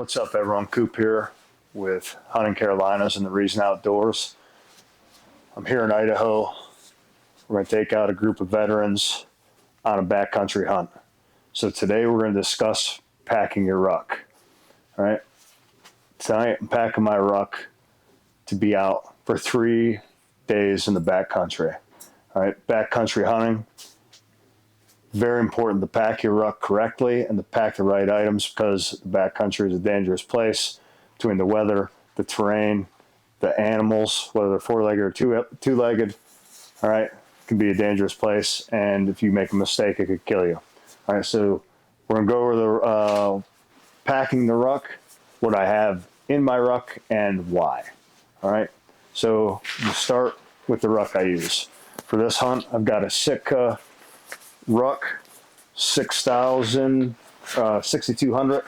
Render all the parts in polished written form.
What's up, everyone? Coop here with Hunting Carolinas and the Reason Outdoors. I'm here in Idaho. We're going to take out a group of veterans on a backcountry hunt. So today we're going to discuss packing your ruck. All right. Tonight I'm packing my ruck to be out for 3 days in the backcountry. All right. Backcountry hunting. Very important to pack your ruck correctly and to pack the right items, because the backcountry is a dangerous place between the weather, the terrain, the animals, whether they're four-legged or two-legged. All right, it can be a dangerous place, and if you make a mistake, it could kill you. All right, so we're gonna go over the packing the ruck, what I have in my ruck, and why. All right, so we'll start with the ruck I use for this hunt. I've got a Sitka Ruck 6200.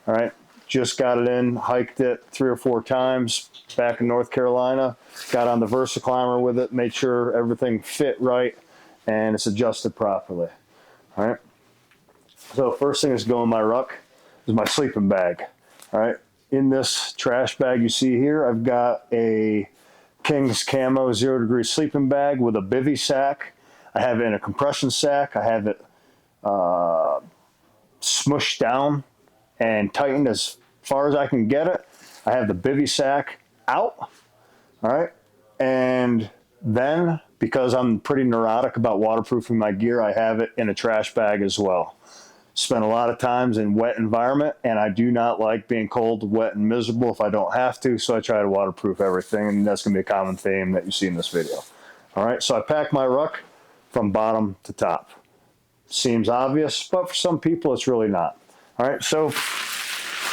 All right, just got it in, hiked it 3 or 4 times back in North Carolina, got on the VersaClimber with it, made sure everything fit right and it's adjusted properly. All right, so first thing is go in my ruck is my sleeping bag. All right, in this trash bag you see here, I've got a King's Camo 0 degree sleeping bag with a bivy sack. I have it in a compression sack. I have it smushed down and tightened as far as I can get it. I have the bivy sack out. All right. And then, because I'm pretty neurotic about waterproofing my gear, I have it in a trash bag as well. Spent a lot of times in wet environment, and I do not like being cold, wet, and miserable if I don't have to, so I try to waterproof everything, and that's going to be a common theme that you see in this video. All right. So I pack my ruck from bottom to top. Seems obvious, but for some people it's really not. All right, so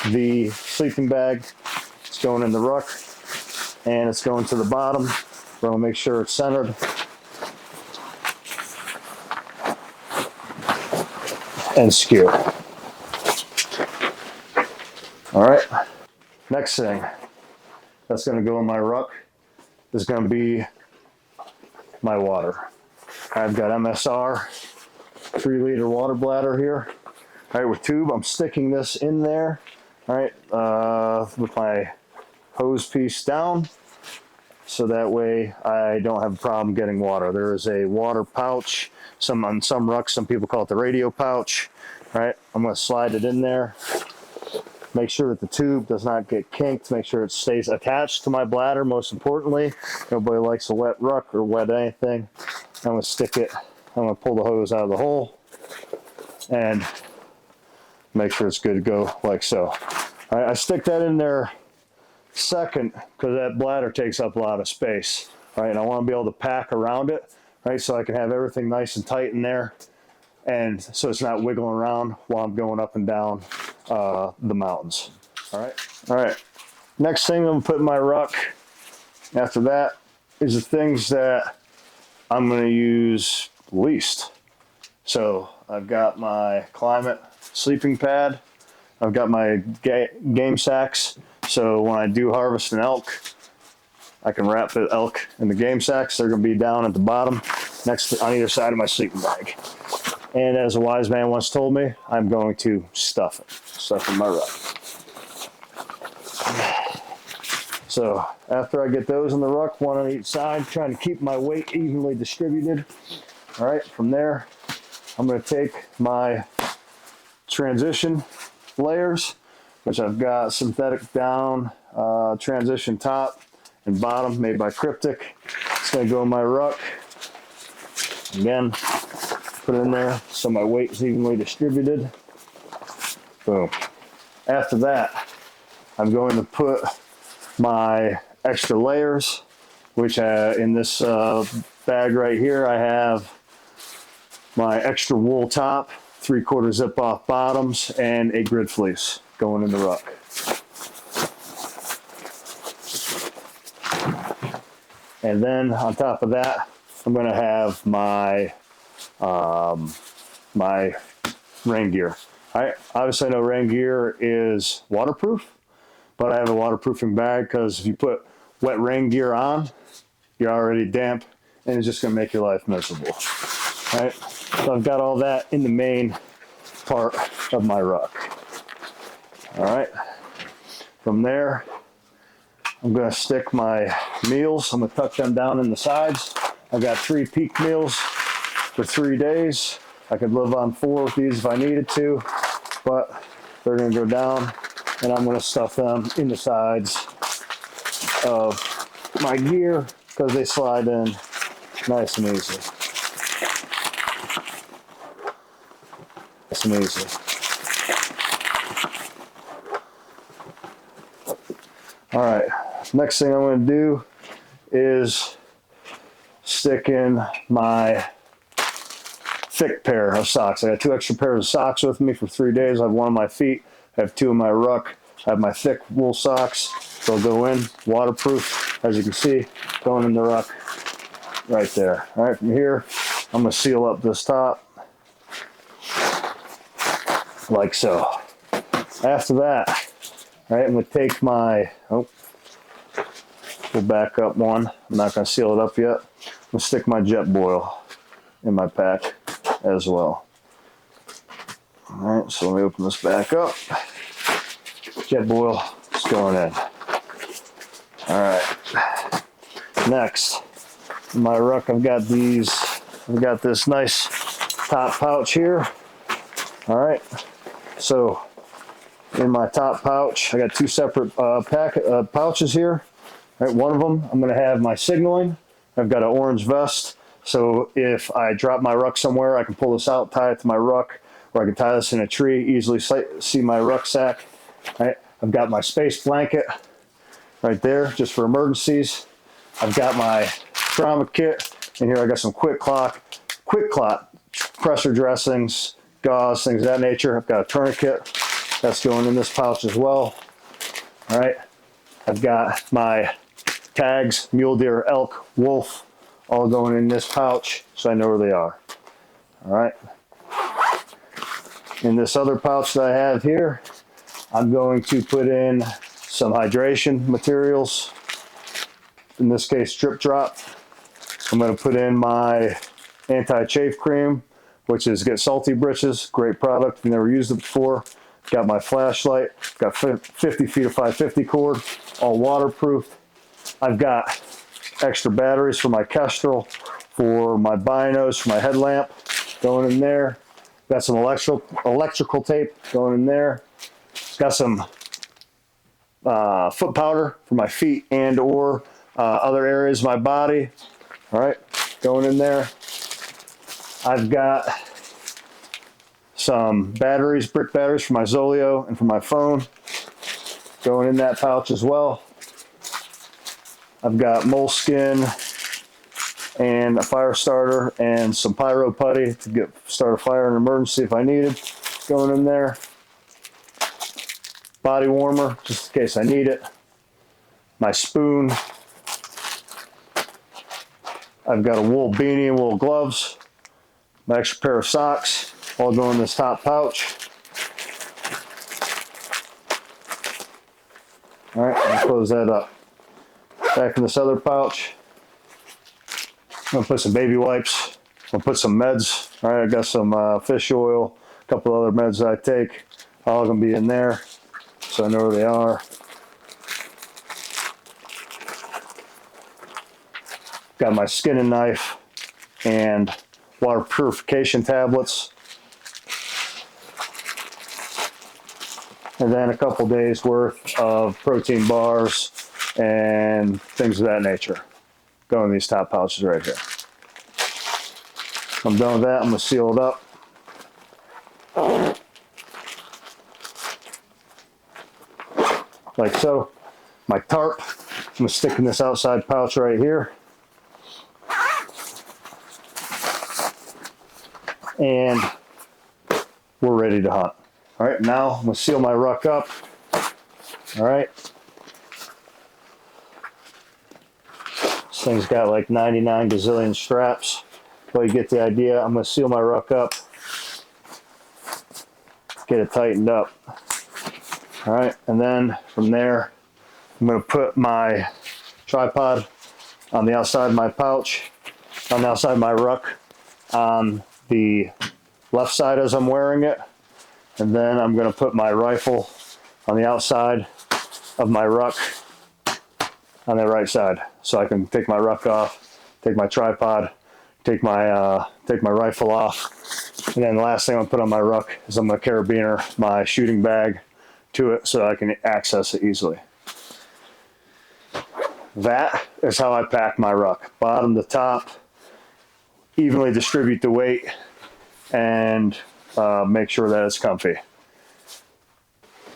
the sleeping bag is going in the ruck and it's going to the bottom. We're going to make sure it's centered and skew. All right, next thing that's going to go in my ruck is going to be my water. I've got MSR 3-liter water bladder here. All right, with tube, I'm sticking this in there. All right, with my hose piece down, so that way I don't have a problem getting water. There is a water pouch. On some rucks, some people call it the radio pouch. All right, I'm going to slide it in there. Make sure that the tube does not get kinked. Make sure it stays attached to my bladder, most importantly. Nobody likes a wet ruck or wet anything. I'm going to stick it, I'm going to pull the hose out of the hole and make sure it's good to go like so. All right, I stick that in there second because that bladder takes up a lot of space. All right, and I want to be able to pack around it, right, so I can have everything nice and tight in there, and so it's not wiggling around while I'm going up and down the mountains. All right. Next thing I'm going to put in my ruck after that is the things that I'm going to use least. So I've got my Climate sleeping pad. I've got my game sacks. So when I do harvest an elk, I can wrap the elk in the game sacks. They're going to be down at the bottom, on either side of my sleeping bag. And as a wise man once told me, I'm going to stuff in my ruck. So after I get those in the ruck, one on each side, trying to keep my weight evenly distributed. All right, from there, I'm going to take my transition layers, which I've got synthetic down, transition top and bottom made by Cryptic. It's going to go in my ruck. Again, put it in there so my weight is evenly distributed. Boom. After that, I'm going to put my extra layers, which in this bag right here, I have my extra wool top, 3/4 zip off bottoms, and a grid fleece going in the ruck. And then on top of that, I'm going to have my my rain gear. All right, obviously I know rain gear is waterproof, but I have a waterproofing bag because if you put wet rain gear on, you're already damp and it's just going to make your life miserable. All right, so I've got all that in the main part of my ruck. All right. From there, I'm going to stick my meals. I'm going to tuck them down in the sides. I've got 3 peak meals for 3 days. I could live on 4 with these if I needed to, but they're going to go down, and I'm going to stuff them in the sides of my gear because they slide in nice and easy. Nice and easy. All right, next thing I'm going to do is stick in my thick pair of socks. I got 2 extra pairs of socks with me for 3 days. I have 1 on my feet. I have 2 in my ruck. I have my thick wool socks. They'll go in, waterproof, as you can see, going in the ruck right there. All right, from here, I'm going to seal up this top like so. After that, all right, I'm going to take my, we'll back up one. I'm not going to seal it up yet. I'm going to stick my jet boil in my pack as well. All right, so let me open this back up. Jet boil is going in. All right. Next, in my ruck, I've got this nice top pouch here. All right. So in my top pouch, I got 2 separate pouches here. All right, one of them, I'm going to have my signaling. I've got an orange vest. So if I drop my ruck somewhere, I can pull this out, tie it to my ruck, or I can tie this in a tree, easily see my rucksack. All right. I've got my space blanket right there, just for emergencies. I've got my trauma kit, and here I got some quick clot pressure dressings, gauze, things of that nature. I've got a tourniquet that's going in this pouch as well. All right, I've got my tags, mule deer, elk, wolf, all going in this pouch, so I know where they are. All right. In this other pouch that I have here, I'm going to put in some hydration materials. In this case, Drip Drop. I'm going to put in my anti-chafe cream, which is Get Salty Britches. Great product. If you never used it before. Got my flashlight. Got 50 feet of 550 cord, all waterproof. I've got extra batteries for my Kestrel, for my binos, for my headlamp going in there. Got some electrical tape going in there. Got some foot powder for my feet and or other areas of my body. All right, going in there. I've got some batteries, brick batteries for my Zoleo and for my phone, going in that pouch as well. I've got moleskin and a fire starter and some pyro putty to start a fire in an emergency if I needed, going in there. Body warmer, just in case I need it. My spoon. I've got a wool beanie and wool gloves. My extra pair of socks, all go in this top pouch. All right, I'll close that up. Back in this other pouch, I'm gonna put some baby wipes. I'll put some meds. All right, I got some fish oil, a couple other meds that I take. All gonna be in there, so I know where they are. Got my skinning knife and water purification tablets. And then a couple days worth of protein bars and things of that nature. Go in these top pouches right here. I'm done with that. I'm gonna seal it up. Like so. My tarp, I'm gonna stick in this outside pouch right here. And we're ready to hunt. All right, now I'm gonna seal my ruck up. All right. This thing's got like 99 gazillion straps. But you get the idea. I'm gonna seal my ruck up. Get it tightened up. All right, and then from there, I'm gonna put my tripod on the outside of my pouch, on the outside of my ruck, on the left side as I'm wearing it. And then I'm going to put my rifle on the outside of my ruck on the right side. So I can take my ruck off, take my tripod, take my rifle off. And then the last thing I'm gonna put on my ruck is I'm gonna carabiner my shooting bag to it so I can access it easily. That is how I pack my ruck, bottom to top, evenly distribute the weight, and make sure that it's comfy.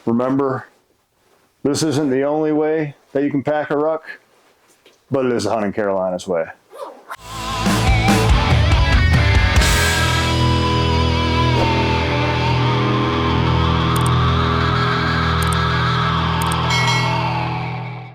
Remember, this isn't the only way that you can pack a ruck, but it is the Hunting Carolina's way.